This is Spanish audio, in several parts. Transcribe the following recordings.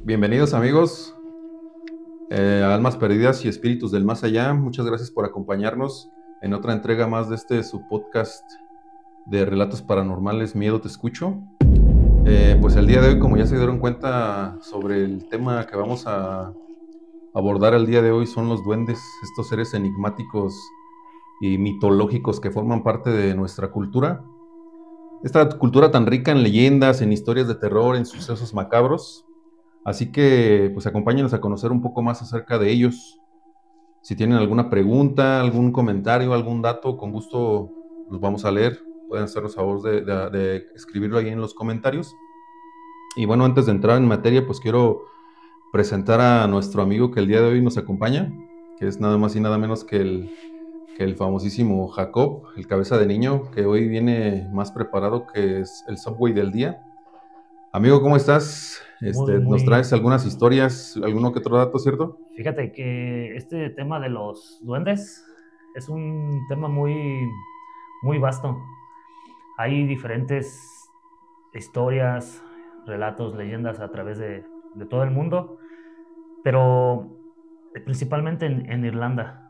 Bienvenidos amigos, a Almas Perdidas y Espíritus del Más Allá. Muchas gracias por acompañarnos en otra entrega más de su podcast de relatos paranormales, Miedo Te Escucho. Pues el día de hoy, como ya se dieron cuenta, sobre el tema que vamos a abordar el día de hoy son los duendes, estos seres enigmáticos y mitológicos que forman parte de nuestra cultura. Esta cultura tan rica en leyendas, en historias de terror, en sucesos macabros. Así que, pues acompáñenos a conocer un poco más acerca de ellos. Si tienen alguna pregunta, algún comentario, algún dato, con gusto los vamos a leer. Pueden hacernos favor de escribirlo ahí en los comentarios. Y bueno, antes de entrar en materia, pues quiero presentar a nuestro amigo que el día de hoy nos acompaña, que es nada más y nada menos que el famosísimo Jacob, el cabeza de niño, que hoy viene más preparado que es el Subway del día. Amigo, ¿cómo estás? Nos traes algunas historias, alguno que otro dato, ¿cierto? Fíjate que este tema de los duendes es un tema muy vasto. Hay diferentes historias, relatos, leyendas a través de todo el mundo, pero principalmente en Irlanda.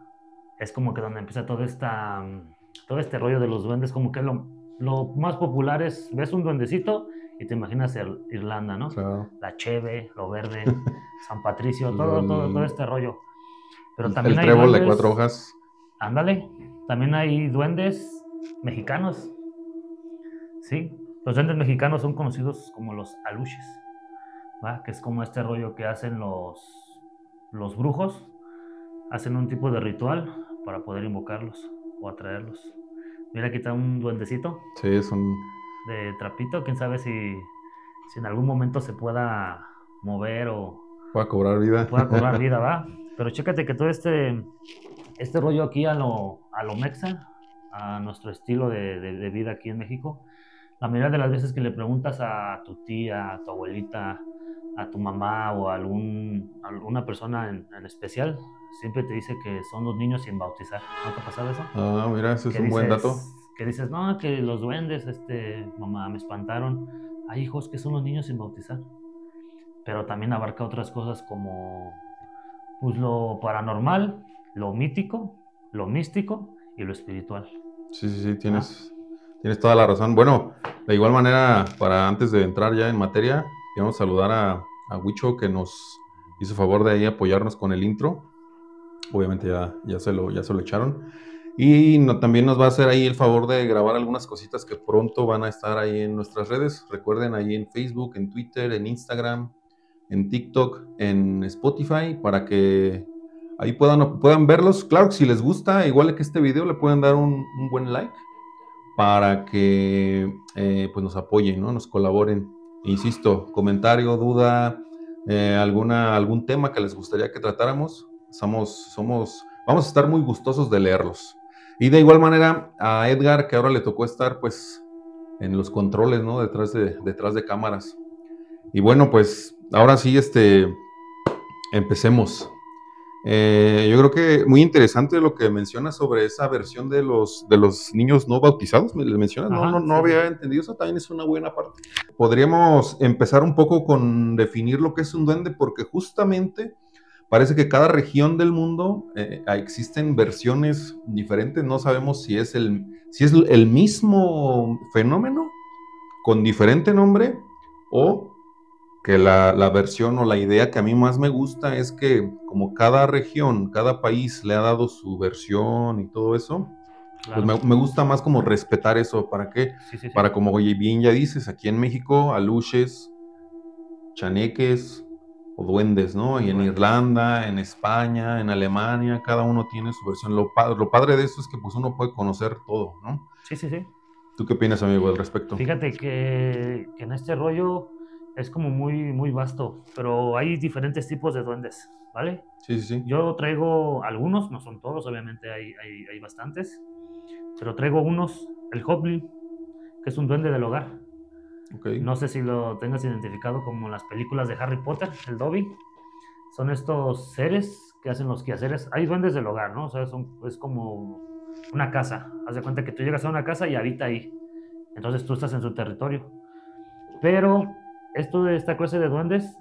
Es como que donde empieza todo este rollo de los duendes, como que lo más popular es, ves un duendecito y te imaginas Irlanda, ¿no? Claro. La cheve, lo verde, San Patricio, todo este rollo. Pero también El hay trébol de cuatro duendes, hojas. ándale, también hay duendes mexicanos, ¿sí? Los duendes mexicanos son conocidos como los aluches, ¿va? Que es como este rollo que hacen los brujos, hacen un tipo de ritual para poder invocarlos o atraerlos. Mira, aquí está un duendecito Sí, son... de trapito, quién sabe si en algún momento se pueda mover Para cobrar vida. o pueda cobrar vida, ¿va? Pero chécate que todo este rollo aquí a lo mexa, a nuestro estilo de vida aquí en México, la mayoría de las veces que le preguntas a tu tía, a tu abuelita, a tu mamá o a alguna persona en especial, siempre te dice que son los niños sin bautizar. ¿No te ha pasado eso? Ah, mira, ese es Que un buen dato. dices, no, que los duendes, mamá, me espantaron. Hay hijos que son los niños sin bautizar. Pero también abarca otras cosas como pues, lo paranormal, lo mítico, lo místico y lo espiritual. Sí, ¿Ah? tienes toda la razón. Bueno, de igual manera, para antes de entrar ya en materia, queremos saludar a Huicho, que nos hizo favor de ahí apoyarnos con el intro. Obviamente ya se lo echaron. Y también nos va a hacer ahí el favor de grabar algunas cositas que pronto van a estar ahí en nuestras redes. Recuerden, ahí en Facebook, en Twitter, en Instagram, en TikTok, en Spotify, para que ahí puedan verlos. Claro que si les gusta, igual que este video, le pueden dar un buen like para que pues nos apoyen, ¿no? Nos colaboren. Insisto, comentario, duda, algún tema que les gustaría que tratáramos, vamos a estar muy gustosos de leerlos. Y de igual manera a Edgar, que ahora le tocó estar pues en los controles, ¿no? Detrás de cámaras. Y bueno, pues ahora sí, empecemos. Yo creo que muy interesante lo que mencionas sobre esa versión de los niños no bautizados. ¿Me mencionas? Ajá, No sí, sí, había sí. entendido eso. También es una buena parte. Podríamos empezar un poco con definir lo que es un duende, porque justamente parece que cada región del mundo existen versiones diferentes. No sabemos si es el mismo fenómeno con diferente nombre, o que la versión o la idea que a mí más me gusta es que como cada región, cada país le ha dado su versión y todo eso, pues Claro. me gusta más como respetar eso. ¿Para qué? Sí, sí, sí. Para, como bien ya dices, aquí en México, aluches, chaneques o duendes, ¿no? Y en Duendes. Irlanda, en España, en Alemania, cada uno tiene su versión. Lo padre de eso es que pues uno puede conocer todo, ¿no? Sí, sí, sí. ¿Tú qué opinas, amigo, al respecto? Fíjate que en este rollo es como muy vasto, pero hay diferentes tipos de duendes, ¿vale? Sí, sí, sí. Yo traigo algunos, no son todos, obviamente hay bastantes, pero traigo unos, el Hoblin, que es un duende del hogar. Ok. No sé si lo tengas identificado como en las películas de Harry Potter, el Dobby. Son estos seres que hacen los quehaceres. Hay duendes del hogar, ¿no? O sea, es como una casa. Haz de cuenta que tú llegas a una casa y habita ahí. Entonces tú estás en su territorio. Pero esta clase de duendes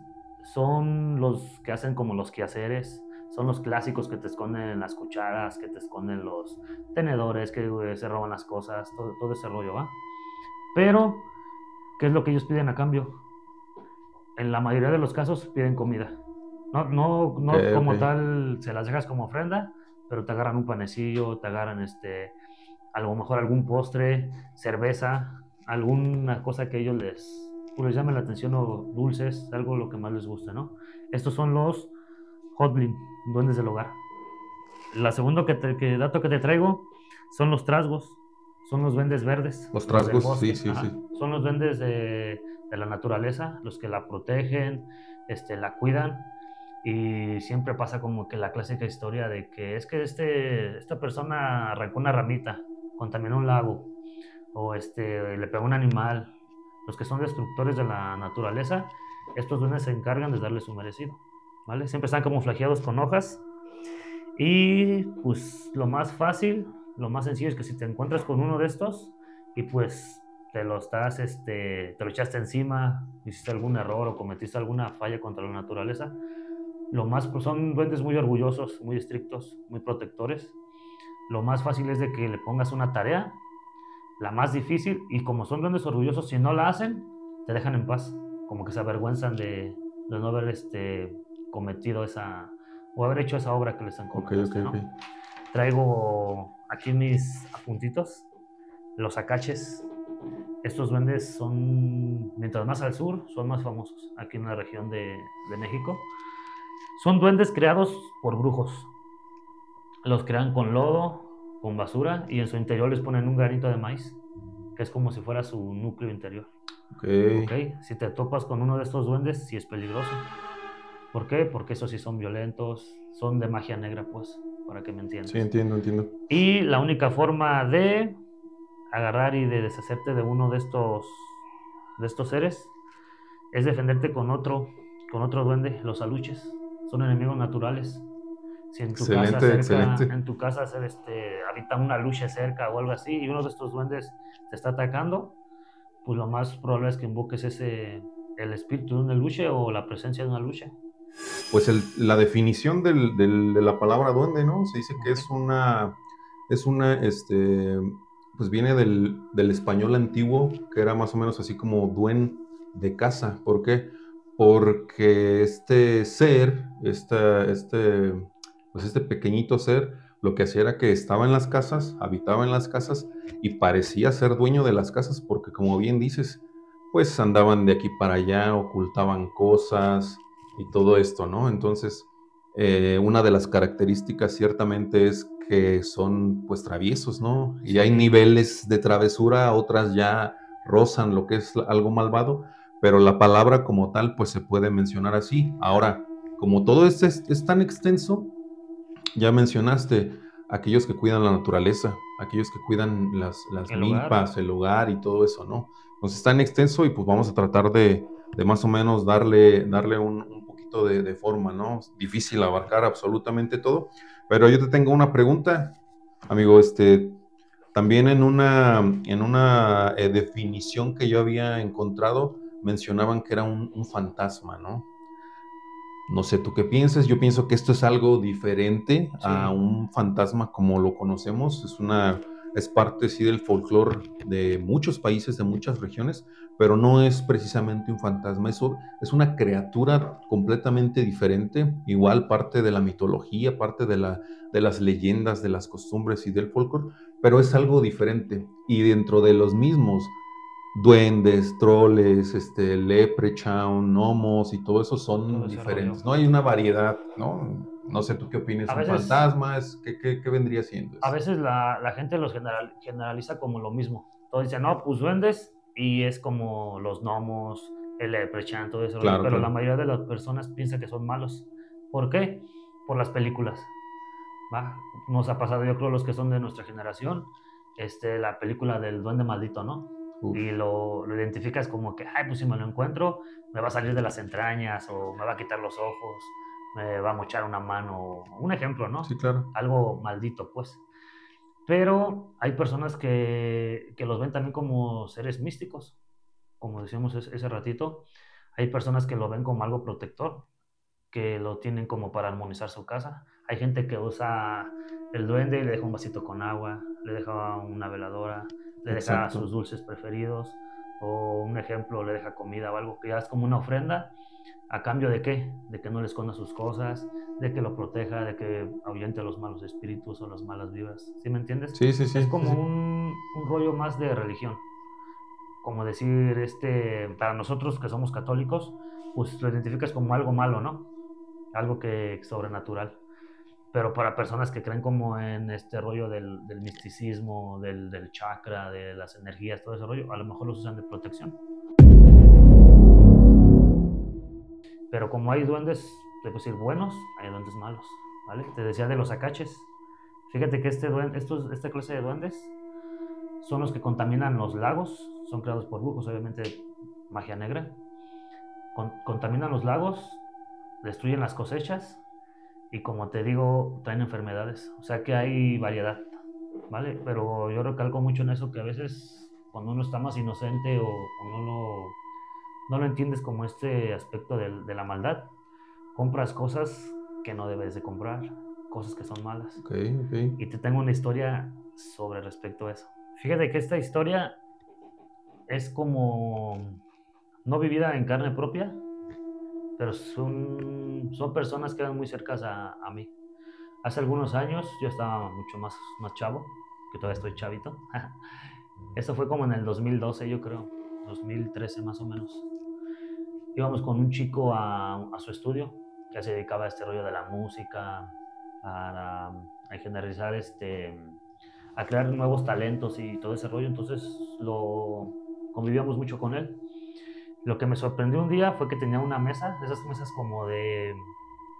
son los que hacen como los quehaceres, son los clásicos que te esconden las cucharas, que te esconden los tenedores, que se roban las cosas, todo ese rollo, ¿va? Pero, ¿qué es lo que ellos piden a cambio? En la mayoría de los casos piden comida. Ok, No ok. como tal se las dejas como ofrenda, pero te agarran un panecillo, te agarran a lo mejor algún postre, cerveza, alguna cosa que a ellos les llame la atención o dulces, algo lo que más les guste, ¿no? Estos son los Hotlin, duendes del hogar. La segunda dato que te traigo son los trasgos, son los duendes verdes, Los los del trasgos, sí, bosque, sí, ajá. sí. Son los duendes de la naturaleza, los que la protegen, la cuidan. Y siempre pasa como que la clásica historia de que es que esta persona arrancó una ramita, contaminó un lago, o le pegó a un animal. Los que son destructores de la naturaleza, estos duendes se encargan de darle su merecido, ¿vale? Siempre están camuflajeados con hojas y pues lo más fácil, lo más sencillo es que si te encuentras con uno de estos y pues te lo echaste encima, hiciste algún error o cometiste alguna falla contra la naturaleza, pues son duendes muy orgullosos, muy estrictos, muy protectores. Lo más fácil es de que le pongas una tarea, la más difícil, y como son duendes orgullosos, si no la hacen, te dejan en paz, como que se avergüenzan de no haber cometido esa, o haber hecho esa obra que les Ok, ok, encomendaste, ok. ¿no? Traigo aquí mis apuntitos, los acaches. Estos duendes son, mientras más al sur, son más famosos aquí en la región de México. Son duendes creados por brujos. Los crean con lodo, con basura, y en su interior les ponen un granito de maíz, que es como si fuera su núcleo interior. Ok. ¿Ok? Si te topas con uno de estos duendes, sí es peligroso. ¿Por qué? Porque esos sí son violentos, son de magia negra, pues, para que me Sí, entiendas. entiendo, entiendo. Y la única forma de agarrar y de deshacerte de uno de estos seres es defenderte con otro duende, los aluches. Son enemigos naturales. Si Excelente, excelente. en tu casa habita una aluche cerca o algo así, y uno de estos duendes te está atacando, pues lo más probable es que invoques el espíritu de un aluche o la presencia de un aluche. Pues la definición de la palabra duende, ¿no? Se dice que Ok. pues viene del español antiguo, que era más o menos así como duen de casa. ¿Por qué? Porque este ser, pues este pequeñito ser, lo que hacía era que estaba en las casas, habitaba en las casas y parecía ser dueño de las casas, porque como bien dices, pues andaban de aquí para allá, ocultaban cosas y todo esto, ¿no? Entonces, una de las características ciertamente es que son pues traviesos, ¿no? Y hay Sí, niveles de travesura, otras ya rozan lo que es algo malvado, pero la palabra como tal pues se puede mencionar así. Ahora, como todo esto es tan extenso, ya mencionaste aquellos que cuidan la naturaleza, aquellos que cuidan las el hogar. milpas, el hogar y todo eso, ¿no? Entonces es tan extenso y pues vamos a tratar de más o menos darle un poquito de forma, ¿no? Es difícil abarcar absolutamente todo, pero yo te tengo una pregunta, amigo, también en una definición que yo había encontrado, mencionaban que era un fantasma, ¿no? No sé tú qué piensas, yo pienso que esto es algo diferente a Sí. un fantasma como lo conocemos, es parte sí del folclore de muchos países, de muchas regiones, pero no es precisamente un fantasma, eso es una criatura completamente diferente, igual parte de la mitología, parte de las leyendas, de las costumbres y del folclore, pero es algo diferente y dentro de los mismos duendes, troles, leprechaun, gnomos y todo eso Todo son ese rollo. diferentes, ¿no? Hay una variedad, ¿no? No sé tú qué opinas, A un veces, fantasma, ¿qué vendría siendo a eso? veces la gente los generaliza como lo mismo. Todos dicen, no, pues duendes, y es como los gnomos, el leprechaun, todo ese rollo. Claro, Pero la claro. mayoría de las personas piensa que son malos. ¿Por qué? Por las películas. ¿Va? Nos ha pasado, yo creo, los que son de nuestra generación, la película del Duende Maldito, ¿no? Uf, Y lo identificas como que, ay, pues si me lo encuentro, me va a salir de las entrañas, o me va a quitar los ojos, me va a mochar una mano, un ejemplo, sí, ¿no? claro. Algo maldito, pues. Pero hay personas que los ven también como seres místicos, como decíamos ese ratito. Hay personas que lo ven como algo protector, que lo tienen como para armonizar su casa. Hay gente que usa el duende y le deja un vasito con agua, le deja una veladora, le deja Exacto. sus dulces preferidos, o un ejemplo, le deja comida o algo que ya es como una ofrenda. ¿A cambio de qué? De que no le esconda sus cosas, de que lo proteja, de que ahuyente a los malos espíritus o las malas vibras. ¿Sí me entiendes? Sí, sí, Es sí, sí, como sí. un rollo más de religión. Como decir, para nosotros que somos católicos, pues lo identificas como algo malo, ¿no? Algo que sobrenatural. Pero para personas que creen como en este rollo del misticismo, del chakra, de las energías, todo ese rollo, a lo mejor los usan de protección. Pero como hay duendes, te puedo decir buenos, hay duendes malos, ¿vale? Te decía de los acaches. Fíjate que esta clase de duendes son los que contaminan los lagos, son creados por brujos, obviamente magia negra. Contaminan los lagos, destruyen las cosechas y como te digo, traen enfermedades. O sea que hay variedad, ¿vale? Pero yo recalco mucho en eso que a veces cuando uno está más inocente o no lo entiendes como este aspecto de la maldad, compras cosas que no debes de comprar, cosas que son malas. Ok, ok. Y te tengo una historia sobre respecto a eso. Fíjate que esta historia es como no vivida en carne propia, pero son personas que eran muy cercanas a mí. Hace algunos años yo estaba mucho más chavo, que todavía estoy chavito. Eso fue como en el 2012, yo creo, 2013 más o menos. Íbamos con un chico a su estudio, que se dedicaba a este rollo de la música, a generalizar, a crear nuevos talentos y todo ese rollo. Entonces convivíamos mucho con él. Lo que me sorprendió un día fue que tenía una mesa, esas mesas como de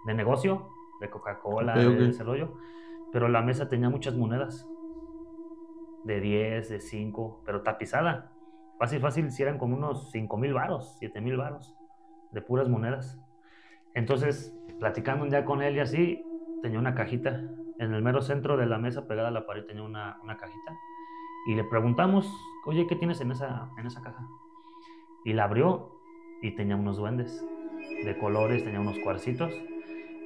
negocio, de Ok, Coca-Cola, de ese ok. rollo, pero la mesa tenía muchas monedas, de 10 de 5 pero tapizada. Fácil, fácil, si eran como unos 5,000 varos, 7,000 varos, de puras monedas. Entonces, platicando un día con él y así, tenía una cajita. En el mero centro de la mesa, pegada a la pared, tenía una cajita. Y le preguntamos, oye, ¿qué tienes en esa caja? Y la abrió y tenía unos duendes de colores, tenía unos cuarcitos.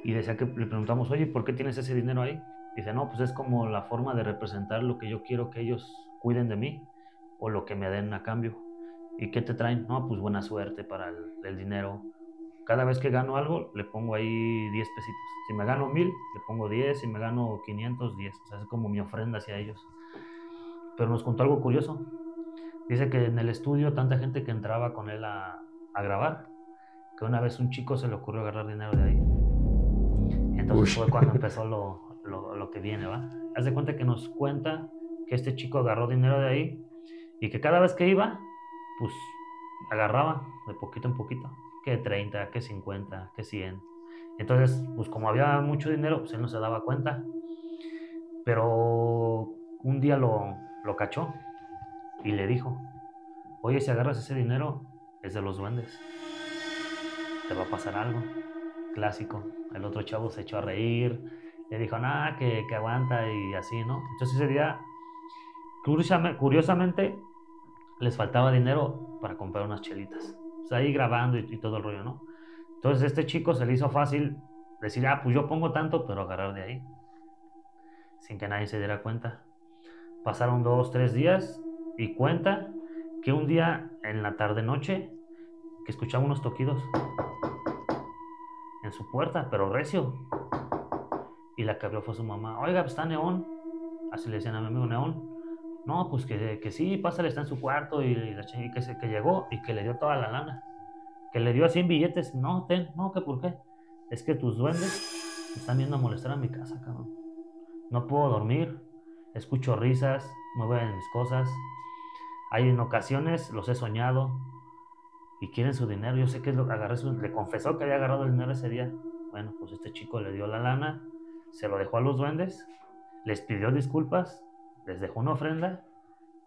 Y decía que le preguntamos, oye, ¿por qué tienes ese dinero ahí? Dice, no, pues es como la forma de representar lo que yo quiero que ellos cuiden de mí o lo que me den a cambio. ¿Y qué te traen? No, pues buena suerte para el dinero. Cada vez que gano algo, le pongo ahí 10 pesitos. Si me gano 1,000, le pongo 10. Si me gano 500, 10. O sea, es como mi ofrenda hacia ellos. Pero nos contó algo curioso. Dice que en el estudio, tanta gente que entraba con él a grabar, que una vez un chico se le ocurrió agarrar dinero de ahí. Uy. Entonces fue cuando empezó lo que viene, ¿va? Haz de cuenta que nos cuenta que este chico agarró dinero de ahí y que cada vez que iba, pues agarraba de poquito en poquito, que 30, que 50, que 100. Entonces, pues como había mucho dinero, pues él no se daba cuenta. Pero un día lo cachó y le dijo, oye, si agarras ese dinero, es de los duendes, te va a pasar algo. Clásico. El otro chavo se echó a reír, le dijo, nada, que aguanta y así, ¿no? Entonces ese día, curiosamente, les faltaba dinero para comprar unas chelitas. O sea, ahí grabando y todo el rollo, ¿no? Entonces este chico se le hizo fácil decir, pues yo pongo tanto, pero agarrar de ahí, sin que nadie se diera cuenta. Pasaron 2, 3 días y cuenta que un día en la tarde-noche que escuchaba unos toquidos en su puerta, pero recio. Y la que abrió fue su mamá. Oiga, pues está Neón. Así le decían a mi amigo Neón. No, pues que sí, pásale, está en su cuarto. Y que llegó y que le dio toda la lana. Que le dio así en billetes. No, no, que por qué. Es que tus duendes me están viendo a molestar a mi casa, cabrón. No puedo dormir. Escucho risas, mueven mis cosas. Hay en ocasiones, los he soñado y quieren su dinero. Yo sé que le confesó que había agarrado el dinero ese día. Bueno, pues este chico le dio la lana, se lo dejó a los duendes, les pidió disculpas, les dejó una ofrenda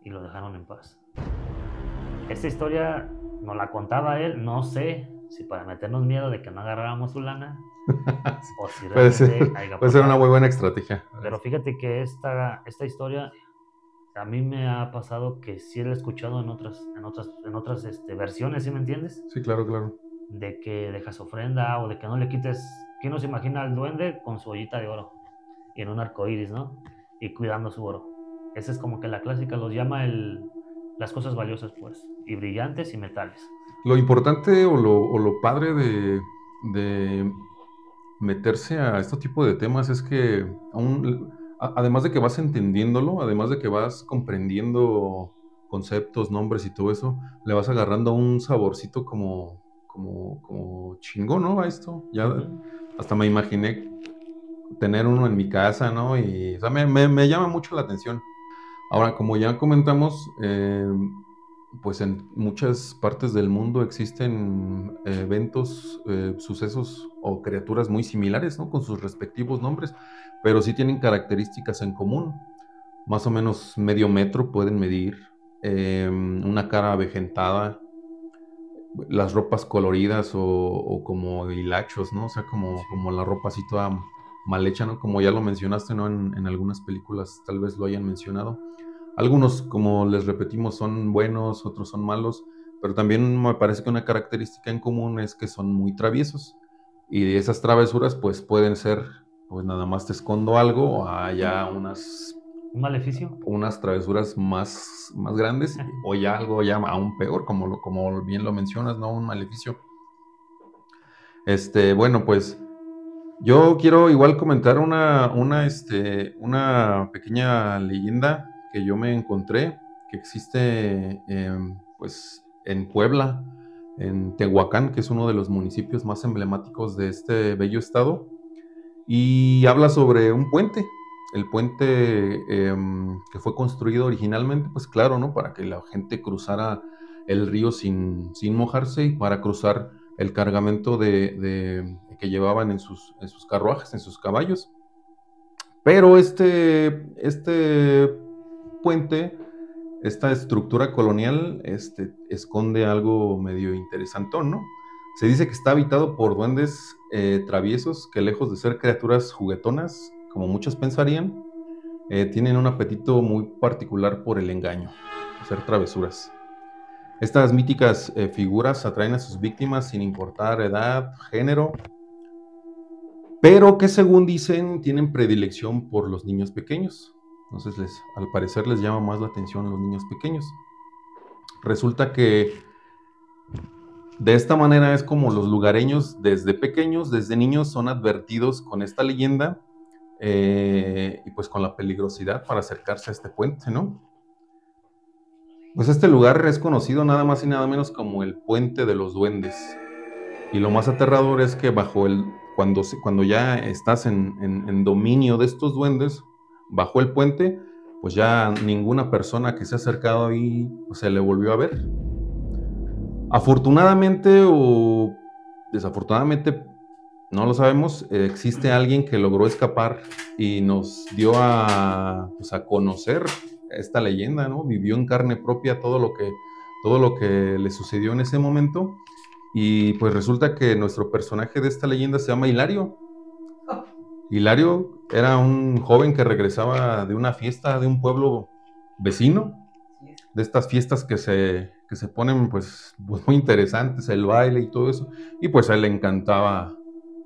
y lo dejaron en paz. Esta historia nos la contaba él, no sé si para meternos miedo de que no agarráramos su lana o si Puede ser, realmente haya puede ser una pasado. muy buena estrategia. Pero fíjate que esta historia a mí me ha pasado que sí la he escuchado en otras versiones, ¿sí me entiendes? Sí, claro, claro. de que dejas ofrenda o de que no le quites. ¿Quién nos imagina al duende con su ollita de oro y en un arco iris, ¿no? Y cuidando su oro. Esa es como que la clásica, los llama las cosas valiosas, pues, y brillantes y metales. Lo importante o lo padre de meterse a este tipo de temas es que además de que vas entendiéndolo, además de que vas comprendiendo conceptos, nombres y todo eso, le vas agarrando un saborcito como chingón, ¿no? A esto. Ya hasta me imaginé tener uno en mi casa, ¿no? Y o sea, me llama mucho la atención. Ahora, como ya comentamos, pues en muchas partes del mundo existen eventos, sucesos o criaturas muy similares, ¿no? Con sus respectivos nombres, pero sí tienen características en común. Más o menos medio metro pueden medir, una cara avejentada, las ropas coloridas o como hilachos, ¿no? O sea, como la ropa así toda mal hecha, ¿no? Como ya lo mencionaste, ¿no? En algunas películas tal vez lo hayan mencionado. Algunos, como les repetimos, son buenos, otros son malos, pero también me parece que una característica en común es que son muy traviesos. Y esas travesuras, pues pueden ser, pues nada más te escondo algo, o haya ¿Un maleficio? unas travesuras más grandes, o ya algo ya aún peor, como bien lo mencionas, ¿no? Un maleficio. Bueno, pues yo quiero igual comentar una pequeña leyenda que yo me encontré, que existe, pues, en Puebla, en Tehuacán, que es uno de los municipios más emblemáticos de este bello estado, y habla sobre un puente, el puente que fue construido originalmente, pues claro, ¿no? Para que la gente cruzara el río sin mojarse y para cruzar el cargamento que llevaban en sus carruajes, en sus caballos. Pero este puente, esta estructura colonial, esconde algo medio interesantón, ¿no? Se dice que está habitado por duendes traviesos que, lejos de ser criaturas juguetonas, como muchos pensarían, tienen un apetito muy particular por el engaño, hacer travesuras. Estas míticas figuras atraen a sus víctimas sin importar edad, género, pero que, según dicen, tienen predilección por los niños pequeños. Entonces, al parecer les llama más la atención los niños pequeños. Resulta que de esta manera es como los lugareños desde pequeños, desde niños, son advertidos con esta leyenda, y pues con la peligrosidad para acercarse a este puente, ¿no? Pues este lugar es conocido nada más y nada menos como el Puente de los Duendes. Y lo más aterrador es que cuando ya estás en dominio de estos duendes, bajo el puente, pues ya ninguna persona que se ha acercado ahí pues, se le volvió a ver. Afortunadamente o desafortunadamente, no lo sabemos, existe alguien que logró escapar y nos dio pues, a conocer esta leyenda, ¿no? Vivió en carne propia todo lo que le sucedió en ese momento. Y pues resulta que nuestro personaje de esta leyenda se llama Hilario. Hilario era un joven que regresaba de una fiesta de un pueblo vecino, de estas fiestas que se ponen pues muy interesantes, el baile y todo eso. Y pues a él le encantaba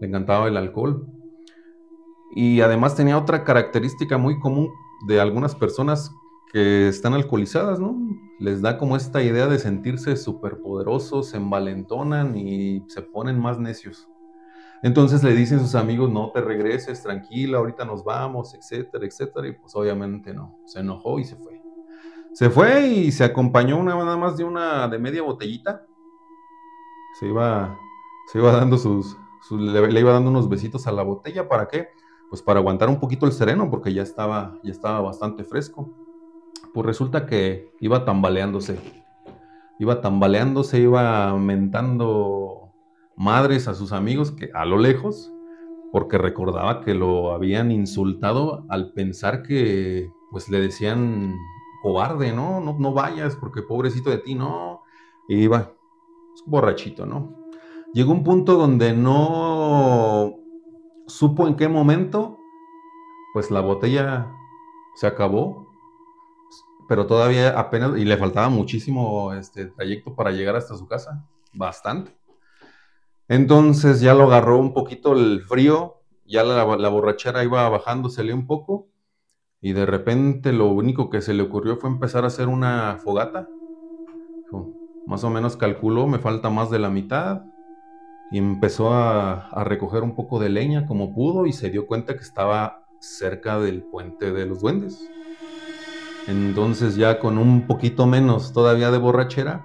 el alcohol. Y además tenía otra característica muy común de algunas personas que están alcoholizadas, ¿no? Les da como esta idea de sentirse superpoderosos, se envalentonan y se ponen más necios. Entonces le dicen a sus amigos, no te regreses, tranquila, ahorita nos vamos, etcétera, etcétera. Y pues obviamente no, se enojó y se fue. Se fue y se acompañó nada más de media botellita. Se iba, se iba dando le iba dando unos besitos a la botella. ¿Para qué? Pues para aguantar un poquito el sereno, porque ya estaba bastante fresco. Pues resulta que iba mentando madres a sus amigos que a lo lejos, porque recordaba que lo habían insultado al pensar que pues le decían cobarde, ¿no? No, no vayas porque pobrecito de ti, no. Y iba borrachito, ¿no? Llegó un punto donde no supo en qué momento, pues la botella se acabó, pero todavía apenas, y le faltaba muchísimo trayecto para llegar hasta su casa, bastante. Entonces ya lo agarró un poquito el frío, ya la borrachera iba bajándosele un poco, y de repente lo único que se le ocurrió fue empezar a hacer una fogata. Más o menos calculó, me falta más de la mitad, y empezó a recoger un poco de leña como pudo, y se dio cuenta que estaba cerca del puente de los duendes. Entonces ya con un poquito menos todavía de borrachera,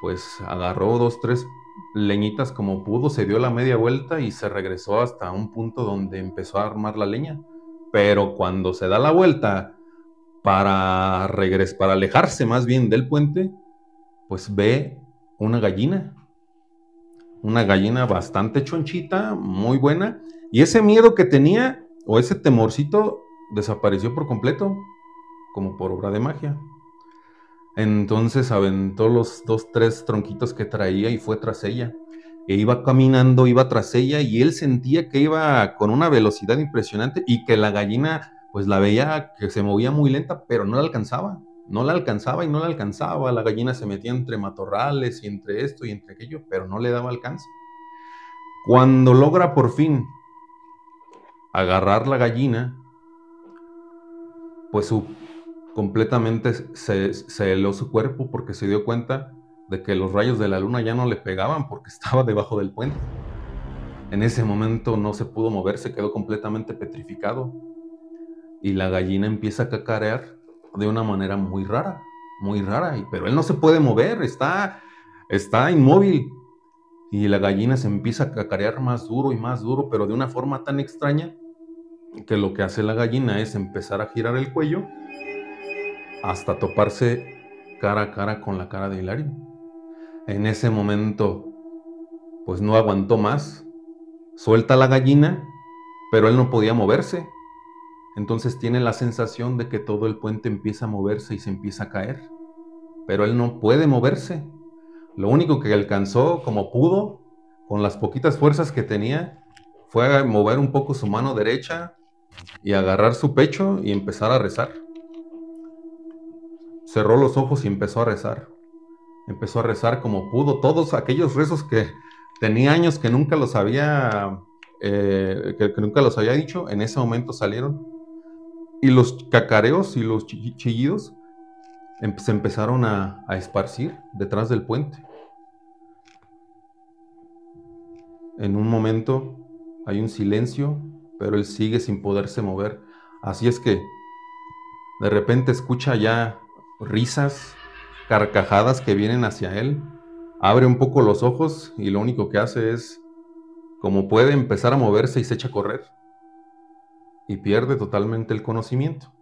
pues agarró 2, 3 leñitas como pudo, se dio la media vuelta y se regresó hasta un punto donde empezó a armar la leña. Pero cuando se da la vuelta para alejarse más bien del puente, pues ve una gallina bastante chonchita, muy buena, y ese miedo que tenía, o ese temorcito, desapareció por completo, como por obra de magia. Entonces aventó los 2, 3 tronquitos que traía y fue tras ella. E iba caminando, iba tras ella, y él sentía que iba con una velocidad impresionante y que la gallina, pues la veía que se movía muy lenta, pero no la alcanzaba. No la alcanzaba y no la alcanzaba. La gallina se metía entre matorrales y entre esto y entre aquello, pero no le daba alcance. Cuando logra por fin agarrar la gallina, pues completamente se heló su cuerpo, porque se dio cuenta de que los rayos de la luna ya no le pegaban porque estaba debajo del puente. En ese momento no se pudo mover, se quedó completamente petrificado, y la gallina empieza a cacarear de una manera muy rara, pero él no se puede mover, está inmóvil. Y la gallina se empieza a cacarear más duro, pero de una forma tan extraña que lo que hace la gallina es empezar a girar el cuello hasta toparse cara a cara con la cara de Hilario. En ese momento, pues no aguantó más, suelta la gallina, pero él no podía moverse. Entonces tiene la sensación de que todo el puente empieza a moverse y se empieza a caer, pero él no puede moverse. Lo único que alcanzó como pudo, con las poquitas fuerzas que tenía, fue a mover un poco su mano derecha y agarrar su pecho y empezar a rezar. Cerró los ojos y empezó a rezar. Empezó a rezar como pudo, todos aquellos rezos que tenía años que nunca los había, que nunca los había dicho, en ese momento salieron. Y los cacareos y los chillidos se empezaron a esparcir detrás del puente. En un momento hay un silencio, pero él sigue sin poderse mover. Así es que de repente escucha ya risas, carcajadas que vienen hacia él. Abre un poco los ojos y lo único que hace es, como puede, empezar a moverse y se echa a correr. Y pierde totalmente el conocimiento.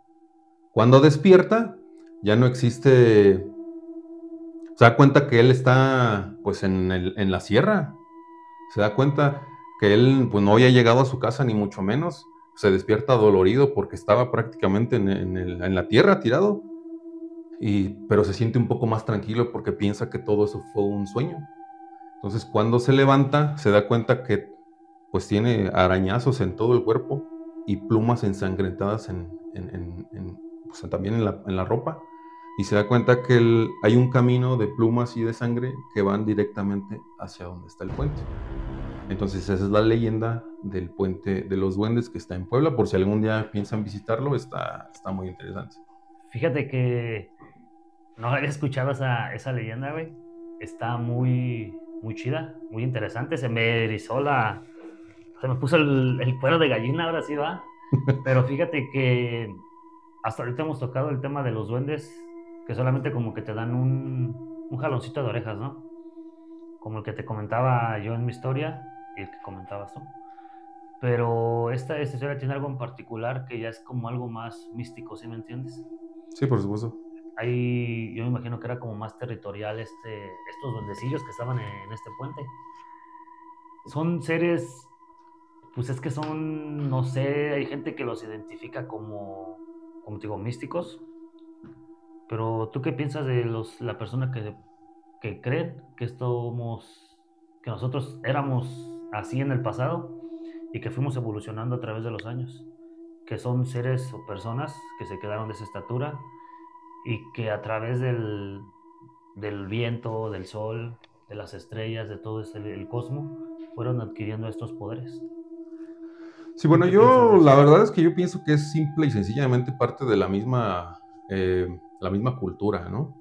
Cuando despierta, ya no existe. Se da cuenta que él está pues en la sierra. Se da cuenta que él pues no había llegado a su casa ni mucho menos. Se despierta dolorido porque estaba prácticamente en la tierra tirado. Pero se siente un poco más tranquilo porque piensa que todo eso fue un sueño. Entonces cuando se levanta se da cuenta que pues tiene arañazos en todo el cuerpo y plumas ensangrentadas pues, también en la ropa. Y se da cuenta que hay un camino de plumas y de sangre que van directamente hacia donde está el puente. Entonces esa es la leyenda del puente de los duendes que está en Puebla. Por si algún día piensan visitarlo, está muy interesante. Fíjate que no había escuchado esa leyenda, güey. Está muy chida, muy interesante. Se me erizó se me puso el cuero de gallina, ahora sí va. Pero fíjate que hasta ahorita hemos tocado el tema de los duendes, que solamente como que te dan un jaloncito de orejas, ¿no? Como el que te comentaba yo en mi historia y el que comentabas tú. Pero esta historia tiene algo en particular que ya es como algo más místico, ¿sí me entiendes? Sí, por supuesto. Yo me imagino que era como más territorial estos duendecillos que estaban en este puente. Son seres, pues es que son, no sé, hay gente que los identifica como te digo, místicos. Pero ¿tú qué piensas de la persona que cree que nosotros éramos así en el pasado y que fuimos evolucionando a través de los años? Que son seres o personas que se quedaron de esa estatura y que a través del viento, del sol, de las estrellas, de todo el cosmos, fueron adquiriendo estos poderes. Sí, bueno, ¿Qué piensas de yo eso? la verdad es que yo pienso que es simple y sencillamente parte de la misma cultura, ¿no? Ujú.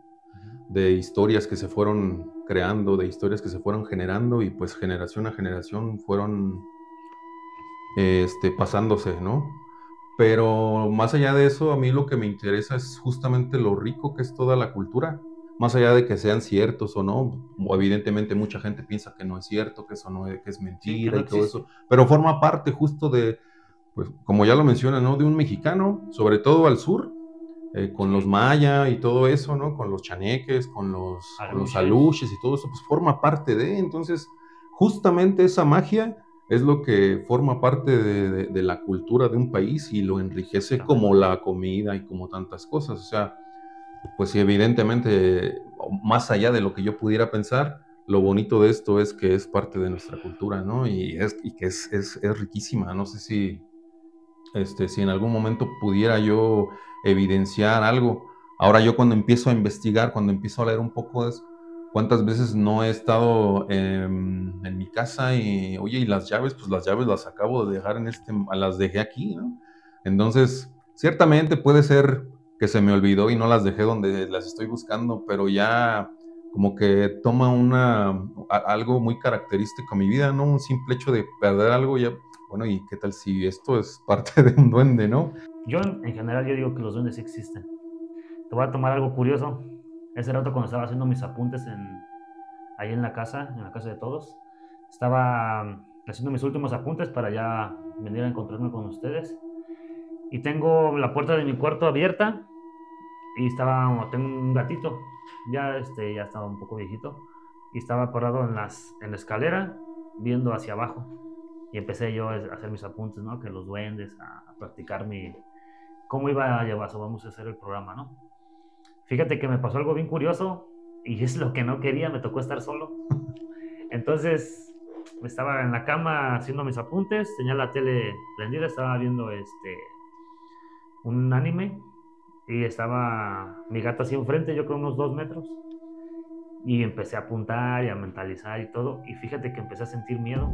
De historias que se fueron creando, de historias que se fueron generando y pues generación a generación fueron pasándose, ¿no? Pero más allá de eso, a mí lo que me interesa es justamente lo rico que es toda la cultura, más allá de que sean ciertos o no, o Ujú. evidentemente mucha gente piensa que no es cierto, que eso no es, que es Sí, que mentira no y todo existe. eso, pero forma parte justo de, pues como ya lo menciona, ¿no? De un mexicano, sobre todo al sur, con los Sí, maya y todo eso, ¿no? Con los chaneques, con los aluches. aluches y todo eso, pues forma parte de, entonces, justamente esa magia es lo que forma parte de la cultura de un país y lo enriquece como Exactamente. la comida y como tantas cosas, o sea, pues sí, evidentemente, más allá de lo que yo pudiera pensar, lo bonito de esto es que es parte de nuestra cultura, ¿no? Y que es riquísima, no sé si en algún momento pudiera yo evidenciar algo. Ahora yo cuando empiezo a investigar, cuando empiezo a leer un poco es cuántas veces no he estado en mi casa y, oye, y las llaves, pues las llaves las acabo de dejar las dejé aquí, ¿no? Entonces, ciertamente puede ser que se me olvidó y no las dejé donde las estoy buscando, pero ya como que toma algo muy característico a mi vida, ¿no? Un simple hecho de perder algo ya, bueno, ¿y qué tal si esto es parte de un duende, no? Yo, en general, yo digo que los duendes sí existen. Te voy a tomar algo curioso. Ese rato cuando estaba haciendo mis apuntes ahí en la casa de todos, estaba haciendo mis últimos apuntes para ya venir a encontrarme con ustedes. Y tengo la puerta de mi cuarto abierta y tengo un gatito, ya estaba un poco viejito, y estaba parado en la escalera viendo hacia abajo. Y empecé yo a hacer mis apuntes, ¿no? Que los duendes, a practicar cómo iba a llevar, vamos a hacer el programa, ¿no? Fíjate que me pasó algo bien curioso y es lo que no quería, me tocó estar solo. Entonces, estaba en la cama haciendo mis apuntes, tenía la tele prendida, estaba viendo un anime y estaba mi gata así enfrente, yo creo unos 2 metros. Y empecé a apuntar y a mentalizar y todo. Y fíjate que empecé a sentir miedo.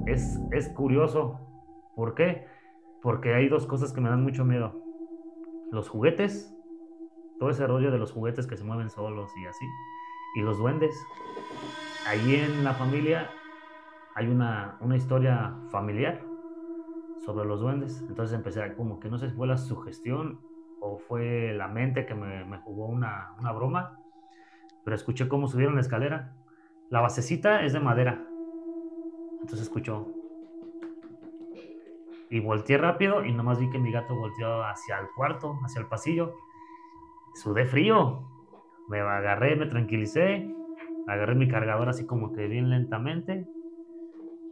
Es curioso. ¿Por qué? Porque hay dos cosas que me dan mucho miedo. Los juguetes, todo ese rollo de los juguetes que se mueven solos y así. Y los duendes. Ahí en la familia hay una historia familiar sobre los duendes. Entonces empecé como que no sé si fue la sugestión o fue la mente que me jugó una broma, pero escuché cómo subieron la escalera. La basecita es de madera, entonces escuchó. Y volteé rápido y nomás vi que mi gato volteó hacia el cuarto, hacia el pasillo. Sudé frío. Me agarré, me tranquilicé. Agarré mi cargador así como que bien lentamente.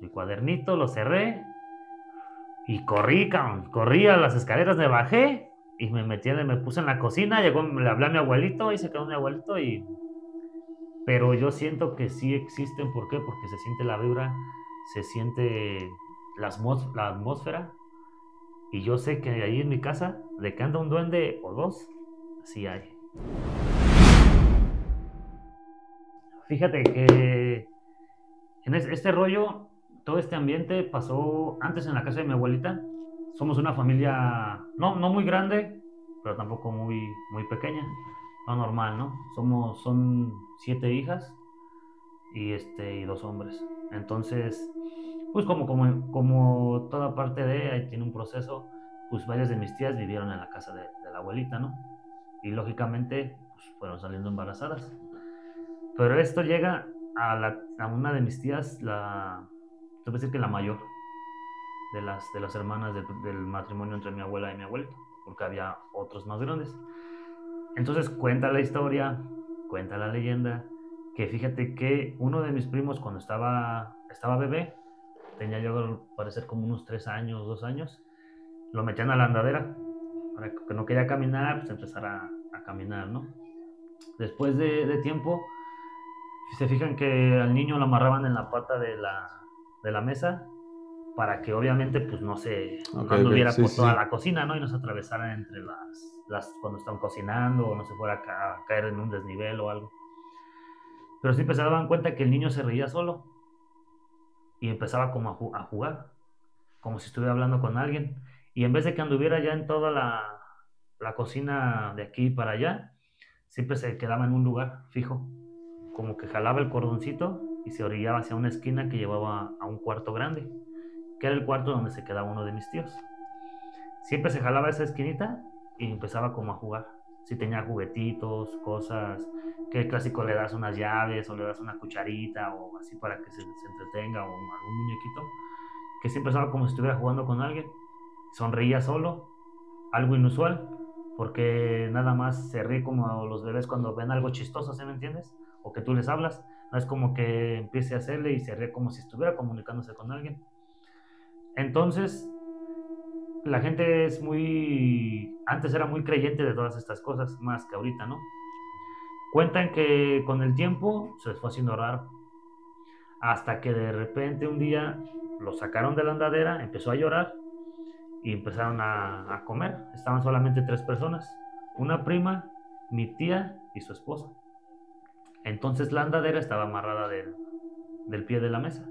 Mi cuadernito, lo cerré. Y corrí, cabrón. Corrí a las escaleras, me bajé. Y me puse en la cocina. Le hablé a mi abuelito y se quedó mi abuelito. Pero yo siento que sí existen. ¿Por qué? Porque se siente la vibra, se siente la atmósfera. Y yo sé que ahí en mi casa, de que anda un duende o dos, sí hay. Fíjate que este rollo, todo este ambiente pasó antes en la casa de mi abuelita. Somos una familia no muy grande, pero tampoco muy pequeña. No normal, ¿no? Son 7 hijas y 2 hombres. Entonces, pues como toda parte ahí tiene un proceso, pues varias de mis tías vivieron en la casa de la abuelita, ¿no? Y lógicamente pues, fueron saliendo embarazadas. Pero esto llega a una de mis tías, te voy a decir que la mayor de las hermanas del matrimonio entre mi abuela y mi abuelito, porque había otros más grandes. Entonces cuenta la historia, cuenta la leyenda, que fíjate que uno de mis primos cuando estaba bebé, tenía yo al parecer como unos 3 años, 2 años, lo metían a la andadera, para que no quería caminar, pues empezara a caminar, ¿no? Después de tiempo, si se fijan que al niño lo amarraban en la pata de la mesa para que obviamente pues Ok, no ok, anduviera sí, por sí, toda sí. la cocina, ¿no? Y no se atravesara entre cuando están cocinando o no se fuera a caer en un desnivel o algo. Pero sí pues se daban cuenta que el niño se reía solo. y empezaba como a jugar, como si estuviera hablando con alguien. Y en vez de que anduviera ya en toda la cocina de aquí para allá, siempre se quedaba en un lugar fijo, como que jalaba el cordoncito y se orillaba hacia una esquina que llevaba a un cuarto grande, que era el cuarto donde se quedaba uno de mis tíos. Siempre se jalaba esa esquinita y empezaba como a jugar. Si tenía juguetitos, cosas, que el clásico le das unas llaves o le das una cucharita o así para que se entretenga o algún muñequito, que siempre estaba como si estuviera jugando con alguien. Sonreía solo, algo inusual, porque nada más se ríe como los bebés cuando ven algo chistoso, ¿sí me entiendes? O que tú les hablas, no es como que empiece a hacerle y se ríe como si estuviera comunicándose con alguien. Entonces, la gente antes era muy creyente de todas estas cosas, más que ahorita, ¿no? Cuentan que con el tiempo se les fue haciendo raro, hasta que de repente un día lo sacaron de la andadera, empezó a llorar y empezaron a comer. Estaban solamente 3 personas, una prima, mi tía y su esposa. Entonces la andadera estaba amarrada del pie de la mesa,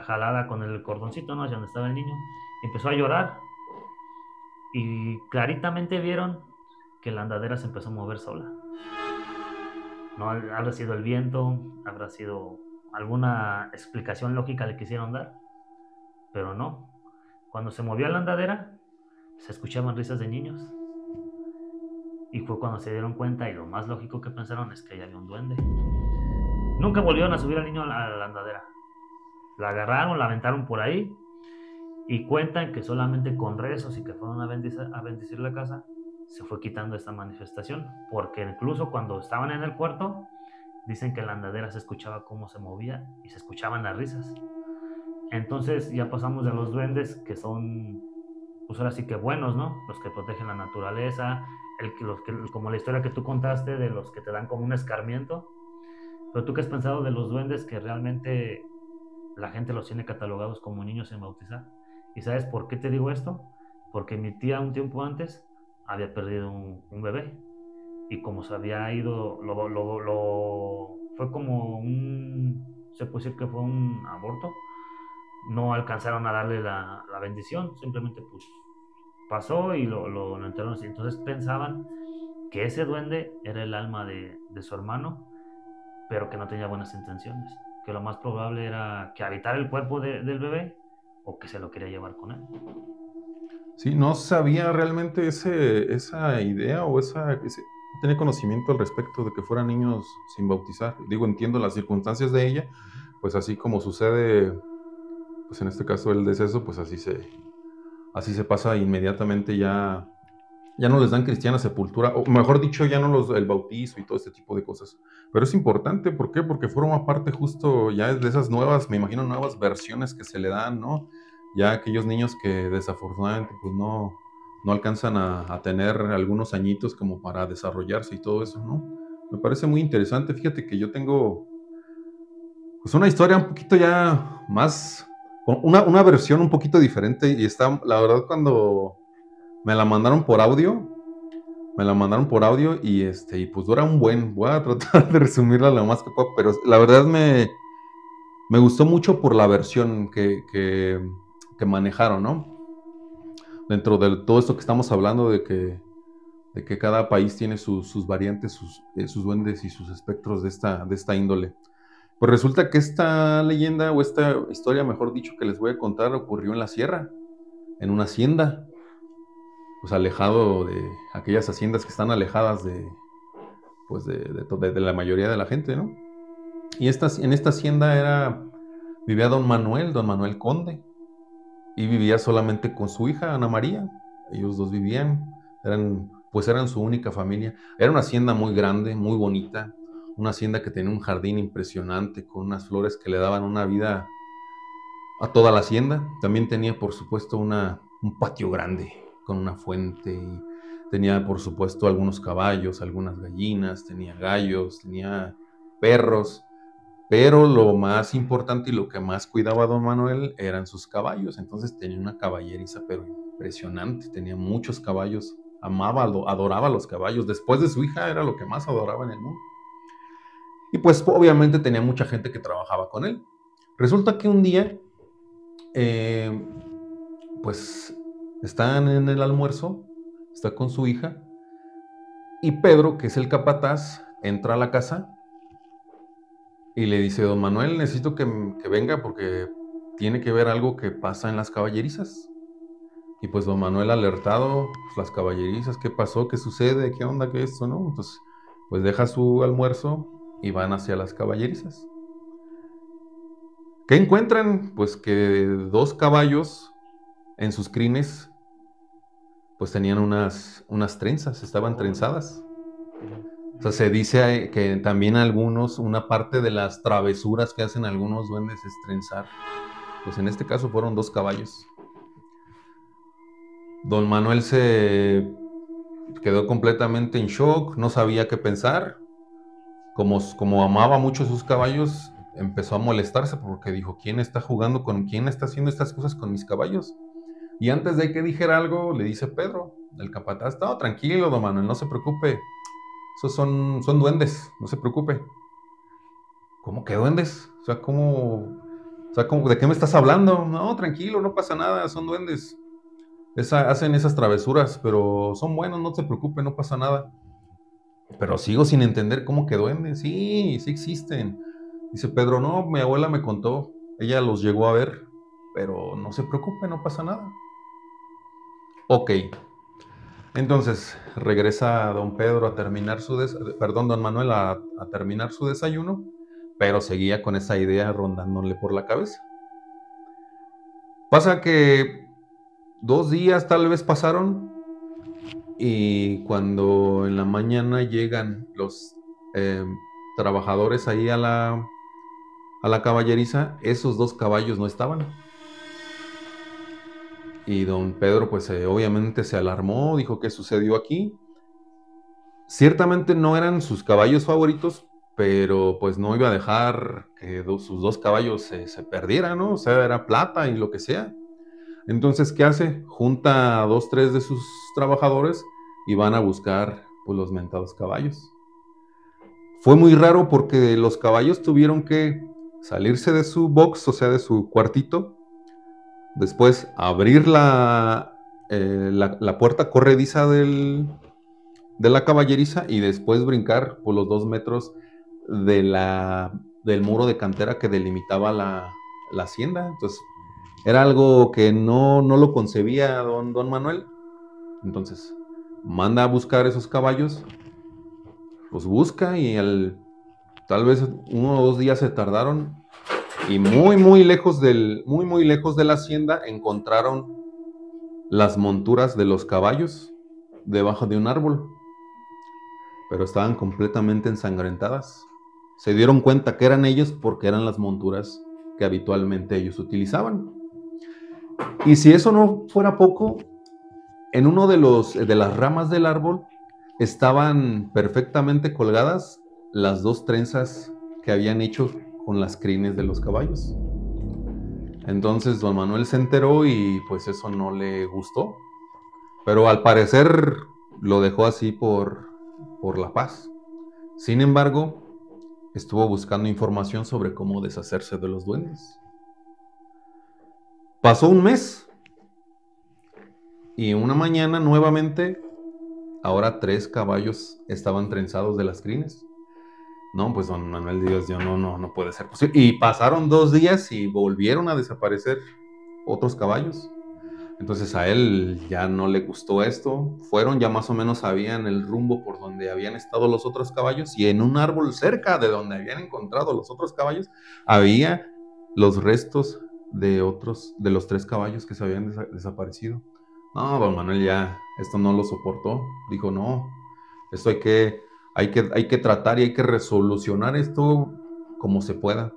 jalada con el cordoncito, ¿no? Hacia donde estaba el niño. Empezó a llorar y claritamente vieron que la andadera se empezó a mover sola. No habrá sido el viento, habrá sido alguna explicación lógica le quisieron dar, pero no. Cuando se movió la andadera, se escuchaban risas de niños. Y fue cuando se dieron cuenta, y lo más lógico que pensaron es que ahí había un duende. Nunca volvieron a subir al niño a la andadera. La agarraron, la aventaron por ahí, y cuentan que solamente con rezos y que fueron a bendecir la casa, se fue quitando esta manifestación, porque incluso cuando estaban en el cuarto, dicen que la andadera se escuchaba cómo se movía y se escuchaban las risas. Entonces ya pasamos de los duendes, que son, pues ahora sí que buenos, ¿no? Los que protegen la naturaleza, como la historia que tú contaste de los que te dan como un escarmiento. Pero tú, ¿qué has pensado de los duendes que realmente la gente los tiene catalogados como niños sin bautizar? ¿Y sabes por qué te digo esto? Porque mi tía un tiempo antes había perdido un bebé, y como se había ido, fue como se puede decir que fue un aborto. No alcanzaron a darle la bendición, simplemente pues pasó y lo enterraron así. Entonces pensaban que ese duende era el alma de su hermano, pero que no tenía buenas intenciones, que lo más probable era que habitara el cuerpo del bebé o que se lo quería llevar con él. Sí, no sabía realmente esa idea o no tenía conocimiento al respecto de que fueran niños sin bautizar. Digo, entiendo las circunstancias de ella, pues así como sucede, pues en este caso el deceso, pues así se pasa inmediatamente, ya no les dan cristiana sepultura, o mejor dicho, ya no el bautizo y todo este tipo de cosas. Pero es importante, ¿por qué? Porque forma parte justo ya de esas nuevas, me imagino, nuevas versiones que se le dan, ¿no? Ya aquellos niños que desafortunadamente pues no alcanzan a tener algunos añitos como para desarrollarse y todo eso, ¿no? Me parece muy interesante. Fíjate que yo tengo pues una historia un poquito ya más, una versión un poquito diferente, y está, la verdad, cuando me la mandaron por audio, y pues dura voy a tratar de resumirla lo más que pueda, pero la verdad me gustó mucho por la versión que manejaron, ¿no? Dentro de todo esto que estamos hablando de que cada país tiene sus variantes, sus duendes y sus espectros de esta índole. Pues resulta que esta leyenda, o esta historia, mejor dicho, que les voy a contar, ocurrió en la sierra, en una hacienda, pues alejado de aquellas haciendas que están alejadas pues de la mayoría de la gente, ¿no? Y en esta hacienda vivía don Manuel Conde, y vivía solamente con su hija, Ana María. Ellos dos vivían, eran su única familia. Era una hacienda muy grande, muy bonita, una hacienda que tenía un jardín impresionante, con unas flores que le daban una vida a toda la hacienda. También tenía, por supuesto, un patio grande, con una fuente, y tenía, por supuesto, algunos caballos, algunas gallinas, tenía gallos, tenía perros. Pero lo más importante y lo que más cuidaba don Manuel eran sus caballos. Entonces tenía una caballeriza, pero impresionante. Tenía muchos caballos. Adoraba los caballos. Después de su hija, era lo que más adoraba en el mundo. Y pues obviamente tenía mucha gente que trabajaba con él. Resulta que un día, pues están en el almuerzo, está con su hija, y Pedro, que es el capataz, entra a la casa y le dice: don Manuel, necesito que venga porque tiene que ver algo que pasa en las caballerizas. Y pues don Manuel alertado, pues, las caballerizas, ¿qué pasó? ¿Qué sucede? ¿Qué onda? ¿Qué esto? ¿No? Entonces, pues deja su almuerzo y van hacia las caballerizas. ¿Qué encuentran? Pues que 2 caballos en sus crines pues tenían unas trenzas, estaban trenzadas. O sea, se dice que también una parte de las travesuras que hacen algunos duendes es trenzar. Pues en este caso fueron 2 caballos. Don Manuel se quedó completamente en shock, no sabía qué pensar. Como amaba mucho sus caballos, empezó a molestarse porque dijo: ¿quién está jugando con quién está haciendo estas cosas con mis caballos? Y antes de que dijera algo, le dice Pedro, el capataz: no, tranquilo, don Manuel, no se preocupe. Esos son duendes, no se preocupe. ¿Cómo que duendes? ¿De qué me estás hablando? No, tranquilo, no pasa nada, son duendes. Hacen esas travesuras, pero son buenos, no se preocupe, no pasa nada. Pero sigo sin entender cómo que duendes. Sí, sí existen. Dice Pedro: no, mi abuela me contó, ella los llegó a ver, pero no se preocupe, no pasa nada. Ok. Entonces regresa don Pedro a terminar don Manuel a terminar su desayuno, pero seguía con esa idea rondándole por la cabeza. Pasa que 2 días tal vez pasaron, y cuando en la mañana llegan los trabajadores ahí a la caballeriza, esos 2 caballos no estaban. Y don Pedro pues obviamente se alarmó, dijo: ¿qué sucedió aquí? Ciertamente no eran sus caballos favoritos, pero pues no iba a dejar que sus 2 caballos se perdieran, ¿no? O sea, era plata y lo que sea. Entonces, ¿qué hace? Junta a 2, 3 de sus trabajadores y van a buscar pues los mentados caballos. Fue muy raro porque los caballos tuvieron que salirse de su box, o sea, de su cuartito, después abrir la puerta corrediza de la caballeriza y después brincar por los 2 metros del muro de cantera que delimitaba la hacienda. Entonces, era algo que no lo concebía don Manuel. Entonces, manda a buscar esos caballos, los busca y tal vez 1 o 2 días se tardaron, y muy lejos de la hacienda encontraron las monturas de los caballos debajo de un árbol, pero estaban completamente ensangrentadas. Se dieron cuenta que eran ellos porque eran las monturas que habitualmente ellos utilizaban. Y si eso no fuera poco, en uno de las ramas del árbol estaban perfectamente colgadas las 2 trenzas que habían hecho con las crines de los caballos. Entonces don Manuel se enteró y pues eso no le gustó, pero al parecer lo dejó así por la paz. Sin embargo, estuvo buscando información sobre cómo deshacerse de los duendes. Pasó un mes y una mañana nuevamente, ahora 3 caballos estaban trenzados de las crines. No, pues don Manuel, Dios, no puede ser posible. Y pasaron 2 días y volvieron a desaparecer otros caballos. Entonces a él ya no le gustó esto. Fueron, ya más o menos sabían el rumbo por donde habían estado los otros caballos, y en un árbol cerca de donde habían encontrado los otros caballos había los restos de los 3 caballos que se habían desaparecido. No, don Manuel ya esto no lo soportó. Dijo: no, esto hay que tratar y hay que resolucionar esto como se pueda.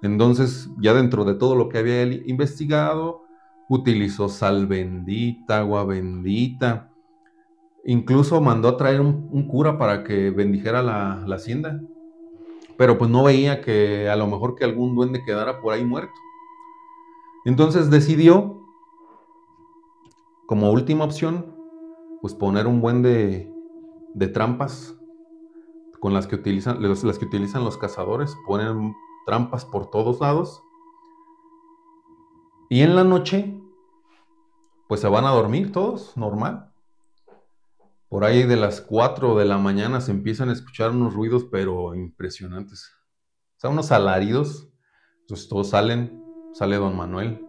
Entonces, ya dentro de todo lo que había él investigado, utilizó sal bendita, agua bendita, incluso mandó a traer un cura para que bendijera la hacienda, pero pues no veía que a lo mejor que algún duende quedara por ahí muerto. Entonces decidió, como última opción, pues poner un buen de trampas con las que utilizan los cazadores. Ponen trampas por todos lados Y en la noche, pues se van a dormir todos, normal. Por ahí de las 4 de la mañana se empiezan a escuchar unos ruidos, pero impresionantes. O sea, unos alaridos. Entonces todos salen, sale don Manuel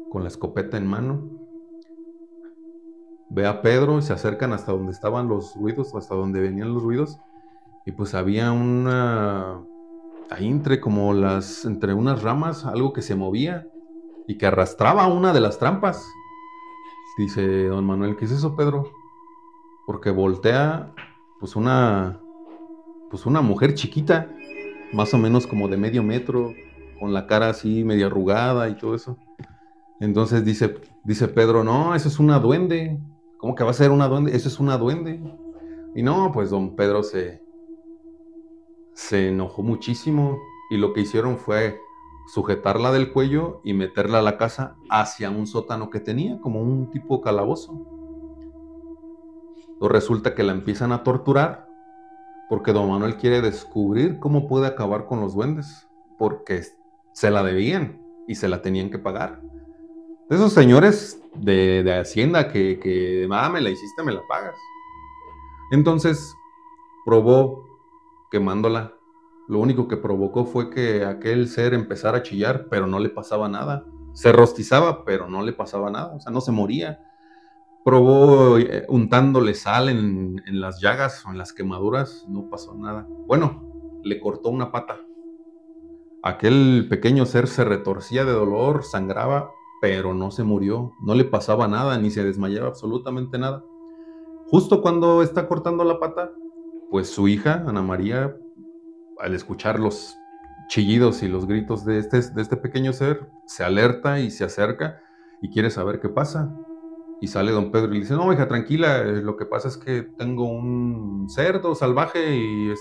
con la escopeta en mano. Ve a Pedro y se acercan hasta donde estaban los ruidos, hasta donde venían los ruidos. Y pues había ahí entre unas ramas, algo que se movía y que arrastraba una de las trampas. Dice don Manuel, ¿qué es eso, Pedro? Porque voltea pues una mujer chiquita, más o menos como de medio metro, con la cara así medio arrugada y todo eso. Entonces dice Pedro, no, eso es una duende. ¿Cómo que va a ser una duende? Eso es una duende. Y no, pues don Pedro se enojó muchísimo y lo que hicieron fue sujetarla del cuello y meterla a la casa hacia un sótano que tenía, como un tipo calabozo. Entonces resulta que la empiezan a torturar porque don Manuel quiere descubrir cómo puede acabar con los duendes, porque se la debían y se la tenían que pagar. Esos señores de Hacienda que me la hiciste, me la pagas. Entonces probó quemándola. Lo único que provocó fue que aquel ser empezara a chillar, pero no le pasaba nada. Se rostizaba, pero no le pasaba nada, o sea, no se moría. Probó untándole sal en las llagas o en las quemaduras, no pasó nada. Bueno, le cortó una pata. Aquel pequeño ser se retorcía de dolor, sangraba, pero no se murió, no le pasaba nada, ni se desmayaba absolutamente nada. Justo cuando está cortando la pata, pues su hija, Ana María, al escuchar los chillidos y los gritos de este pequeño ser, se alerta y se acerca y quiere saber qué pasa. Y sale don Pedro y le dice, no, hija, tranquila, lo que pasa es que tengo un cerdo salvaje y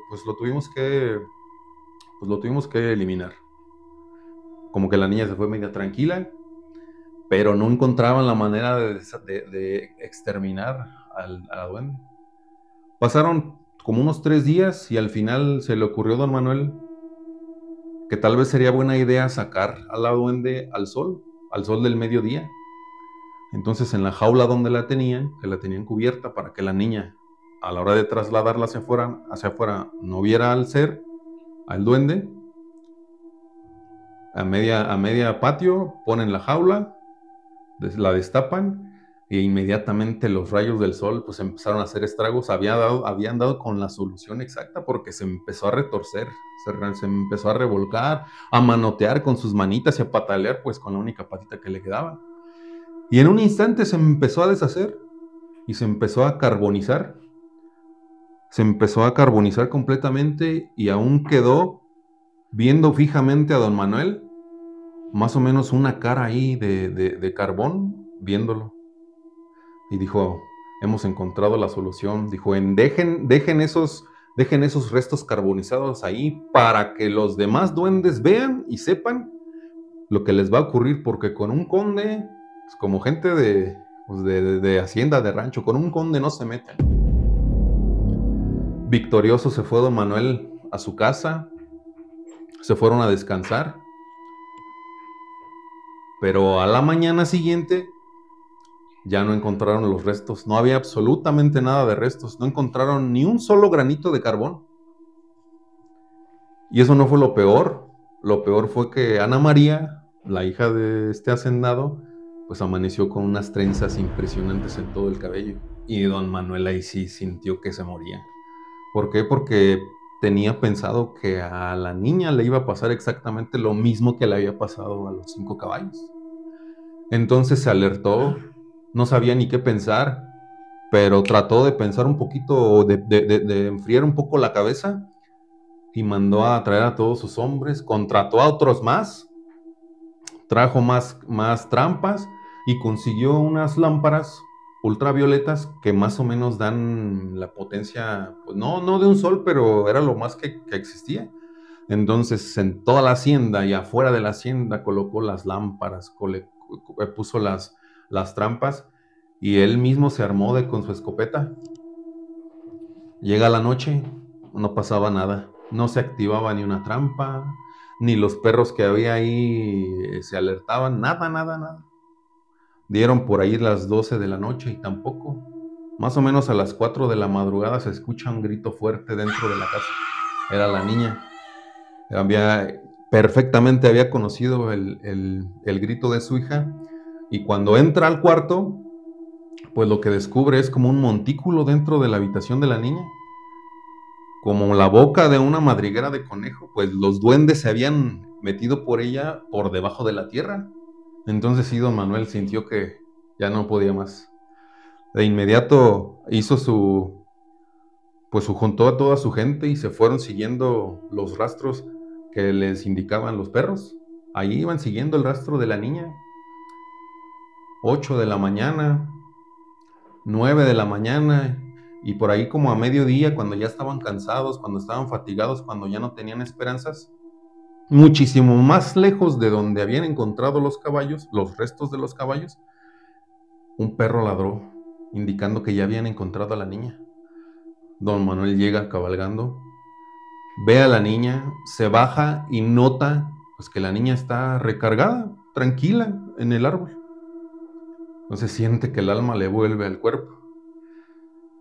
pues lo tuvimos que eliminar. Como que la niña se fue media tranquila, pero no encontraban la manera de exterminar a la duende. Pasaron como unos 3 días y al final se le ocurrió a don Manuel que tal vez sería buena idea sacar a la duende al sol del mediodía. Entonces en la jaula donde que la tenían cubierta para que la niña, a la hora de trasladarla hacia afuera no viera al duende, a media patio, ponen la jaula, la destapan e inmediatamente los rayos del sol pues empezaron a hacer estragos. Habían dado con la solución exacta porque se empezó a retorcer, se empezó a revolcar, a manotear con sus manitas y a patalear pues con la única patita que le quedaba. Y en un instante se empezó a deshacer y se empezó a carbonizar. Se empezó a carbonizar completamente y aún quedó viendo fijamente a don Manuel, más o menos una cara ahí de carbón, viéndolo. Y dijo, hemos encontrado la solución. Dijo, dejen esos restos carbonizados ahí para que los demás duendes vean y sepan lo que les va a ocurrir, porque con un conde, pues como gente de hacienda, de rancho, con un conde no se meten. Victorioso se fue don Manuel a su casa, se fueron a descansar, pero a la mañana siguiente ya no encontraron los restos, no había absolutamente nada de restos, no encontraron ni un solo granito de carbón. Y eso no fue lo peor fue que Ana María, la hija de este hacendado, pues amaneció con unas trenzas impresionantes en todo el cabello. Y don Manuel ahí sí sintió que se moría. ¿Por qué? Porque tenía pensado que a la niña le iba a pasar exactamente lo mismo que le había pasado a los 5 caballos. Entonces se alertó, no sabía ni qué pensar, pero trató de pensar un poquito, de enfriar un poco la cabeza y mandó a traer a todos sus hombres, contrató a otros más, trajo más trampas y consiguió unas lámparas ultravioletas que más o menos dan la potencia, pues no de un sol, pero era lo más que existía. Entonces en toda la hacienda y afuera de la hacienda colocó las lámparas, puso las trampas y él mismo se armó con su escopeta. Llega la noche, no pasaba nada, no se activaba ni una trampa, ni los perros que había ahí se alertaban, nada, nada, nada. Dieron por ahí las 12 de la noche y tampoco. Más o menos a las 4 de la madrugada se escucha un grito fuerte dentro de la casa. Era la niña. Perfectamente había conocido el grito de su hija, y cuando entra al cuarto, pues lo que descubre es como un montículo dentro de la habitación de la niña, como la boca de una madriguera de conejo, pues los duendes se habían metido por ella por debajo de la tierra. Entonces sí, don Manuel sintió que ya no podía más. De inmediato hizo juntó a toda su gente y se fueron siguiendo los rastros que les indicaban los perros. Ahí iban siguiendo el rastro de la niña. 8 de la mañana, 9 de la mañana, y por ahí como a mediodía, cuando ya estaban cansados, cuando estaban fatigados, cuando ya no tenían esperanzas, muchísimo más lejos de donde habían encontrado los caballos, los restos de los caballos, un perro ladró, indicando que ya habían encontrado a la niña. Don Manuel llega cabalgando, ve a la niña, se baja y nota pues que la niña está recargada, tranquila en el árbol. Entonces siente que el alma le vuelve al cuerpo.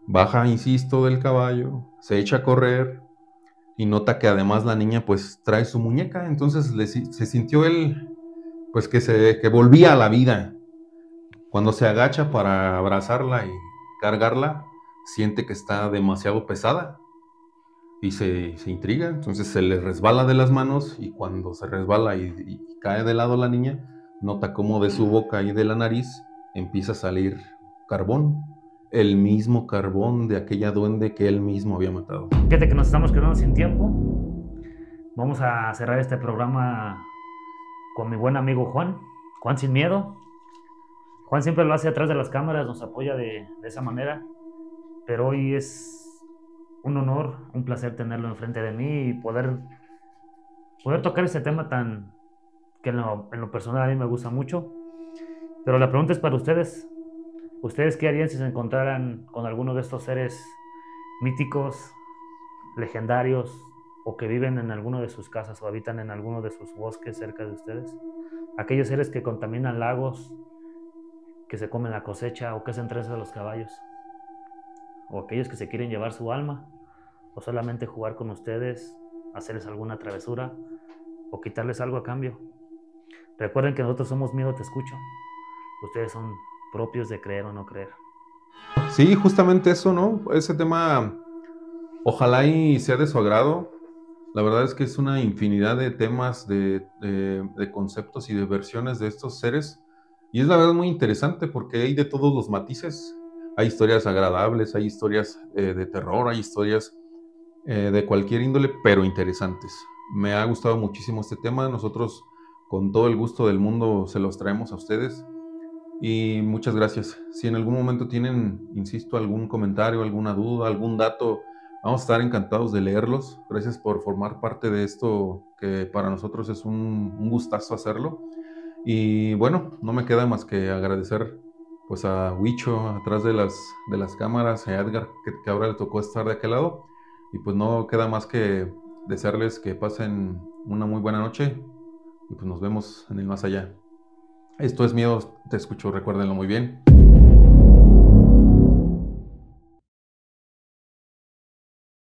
Baja, insisto, del caballo, se echa a correr y nota que además la niña pues trae su muñeca. Entonces se sintió él pues que volvía a la vida. Cuando se agacha para abrazarla y cargarla, siente que está demasiado pesada y se intriga. Entonces se le resbala de las manos, y cuando se resbala y cae de lado la niña, nota cómo de su boca y de la nariz empieza a salir carbón, el mismo carbón de aquella duende que él mismo había matado. Fíjate que nos estamos quedando sin tiempo. Vamos a cerrar este programa con mi buen amigo Juan. Juan Sin Miedo. Juan siempre lo hace atrás de las cámaras, nos apoya de esa manera, pero hoy es un honor, un placer tenerlo enfrente de mí y poder tocar este tema que en lo personal a mí me gusta mucho. Pero la pregunta es para ustedes. ¿Ustedes qué harían si se encontraran con alguno de estos seres míticos, legendarios, o que viven en alguno de sus casas o habitan en alguno de sus bosques cerca de ustedes? Aquellos seres que contaminan lagos, que se comen la cosecha o que hacen trenzas a los caballos, o aquellos que se quieren llevar su alma, o solamente jugar con ustedes, hacerles alguna travesura o quitarles algo a cambio. Recuerden que nosotros somos Miedo Te Escucho. Ustedes son propios de creer o no creer. Sí, justamente eso, ¿no? Ese tema, ojalá y sea de su agrado. La verdad es que es una infinidad de temas, de conceptos y de versiones de estos seres. Y es la verdad muy interesante porque hay de todos los matices. Hay historias agradables, hay historias de terror, hay historias de cualquier índole, pero interesantes. Me ha gustado muchísimo este tema. Nosotros, con todo el gusto del mundo, se los traemos a ustedes. Y muchas gracias. Si en algún momento tienen, insisto, algún comentario, alguna duda, algún dato, vamos a estar encantados de leerlos. Gracias por formar parte de esto, que para nosotros es un gustazo hacerlo. Y bueno, no me queda más que agradecer pues a Huicho atrás de las cámaras, a Edgar que ahora le tocó estar de aquel lado. Y pues no queda más que desearles que pasen una muy buena noche, y pues nos vemos en el más allá. Esto es Miedo Te Escucho, recuérdenlo muy bien.